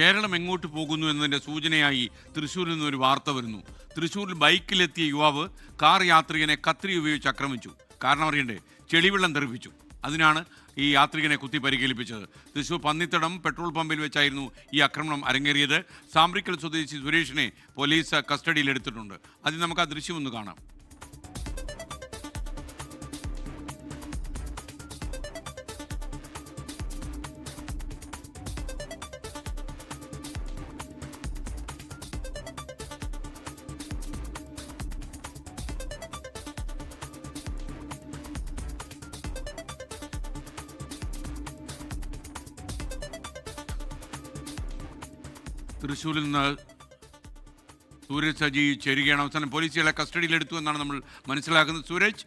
കേരളം എങ്ങോട്ട് പോകുന്നു എന്നതിന്റെ സൂചനയായി തൃശ്ശൂരിൽ നിന്ന് ഒരു വാർത്ത വരുന്നു. തൃശ്ശൂരിൽ ബൈക്കിലെത്തിയ യുവാവ് കാർ യാത്രികനെ കത്രി ഉപയോഗിച്ച് ആക്രമിച്ചു. കാരണം അറിയണ്ടേ, ചെളിവെള്ളം തെറിപ്പിച്ചു. അതിനാണ് ഈ യാത്രികനെ കുത്തി പരിക്കേൽപ്പിച്ചത്. തൃശ്ശൂർ പന്നിത്തടം പെട്രോൾ പമ്പിൽ വെച്ചായിരുന്നു ഈ ആക്രമണം അരങ്ങേറിയത്. സാമ്പ്രിക്കൽ സ്വദേശി സുരേഷിനെ പോലീസ് കസ്റ്റഡിയിലെടുത്തിട്ടുണ്ട്. അതിൽ നമുക്ക് ആ ദൃശ്യം ഒന്ന് കാണാം. തൃശ്ശൂരിൽ നിന്ന് സൂരജ് സജി ചേരുകയാണ്. അവസാനം പോലീസുകളെ കസ്റ്റഡിയിലെടുത്തു എന്നാണ് നമ്മൾ മനസ്സിലാക്കുന്നത്. സൂരജ്,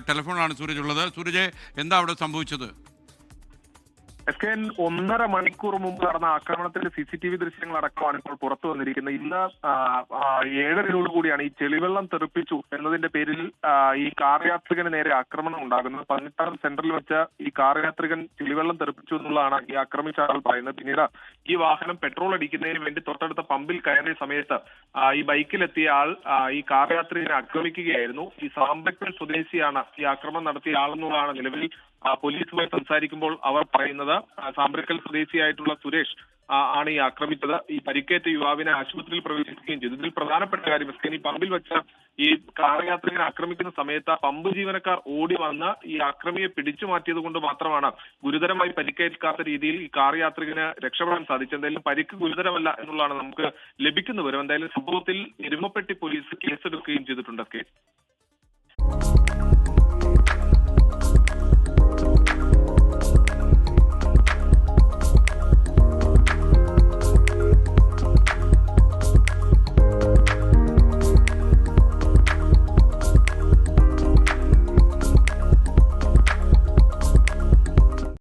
ടെലിഫോണിലാണ് സൂരജ് ഉള്ളത്. സൂരജ്, എന്താ അവിടെ സംഭവിച്ചത്? എസ്കെൻ 1.5 മണിക്കൂർ മുമ്പ് നടന്ന ആക്രമണത്തിന്റെ CCTV ദൃശ്യങ്ങൾ അടക്കമാണ് ഇപ്പോൾ പുറത്തു വന്നിരിക്കുന്നത്. ഇന്ന് 7:30 കൂടിയാണ് ഈ ചെളിവെള്ളം തെറിപ്പിച്ചു എന്നതിന്റെ പേരിൽ ഈ കാർ യാത്രികന് നേരെ ആക്രമണം ഉണ്ടാകുന്നത്. പന്നിത്താനം സെന്ററിൽ വെച്ച് ഈ കാർ യാത്രികൻ ചെളിവെള്ളം തെറിപ്പിച്ചു എന്നുള്ളതാണ് ഈ ആക്രമിച്ച ആൾ പറയുന്നത്. പിന്നീട് ഈ വാഹനം പെട്രോൾ അടിക്കുന്നതിന് വേണ്ടി തൊട്ടടുത്ത പമ്പിൽ കയറിയ സമയത്ത് ഈ ബൈക്കിലെത്തിയ ആൾ ഈ കാർ യാത്രികനെ ആക്രമിക്കുകയായിരുന്നു. ഈ സാമ്പക്കൽ സ്വദേശിയാണ് ഈ ആക്രമണം നടത്തിയ ആളെന്നുള്ളതാണ് നിലവിൽ പോലീസുമായി സംസാരിക്കുമ്പോൾ അവർ പറയുന്നത്. സാമ്പ്രക്കൽ സ്വദേശിയായിട്ടുള്ള സുരേഷ് ആണ് ഈ ആക്രമിച്ചത്. ഈ പരിക്കേറ്റ യുവാവിനെ ആശുപത്രിയിൽ പ്രവേശിപ്പിക്കുകയും ചെയ്തു. ഇതിൽ പ്രധാനപ്പെട്ട കാര്യം ഈ പമ്പിൽ വെച്ച് ഈ കാർ യാത്രികനെ ആക്രമിക്കുന്ന സമയത്ത് പമ്പ് ജീവനക്കാർ ഓടി വന്ന് ഈ ആക്രമിയെ പിടിച്ചു മാറ്റിയത് കൊണ്ട് മാത്രമാണ് ഗുരുതരമായി പരിക്കേൽക്കാത്ത രീതിയിൽ ഈ കാർ യാത്രികന് രക്ഷപ്പെടാൻ സാധിച്ചത്. എന്തായാലും പരിക്ക് ഗുരുതരമല്ല എന്നുള്ളതാണ് നമുക്ക് ലഭിക്കുന്ന വിവരം. എന്തായാലും സംഭവത്തിൽ എരുമപ്പെട്ടി പോലീസ് കേസെടുക്കുകയും ചെയ്തിട്ടുണ്ട്.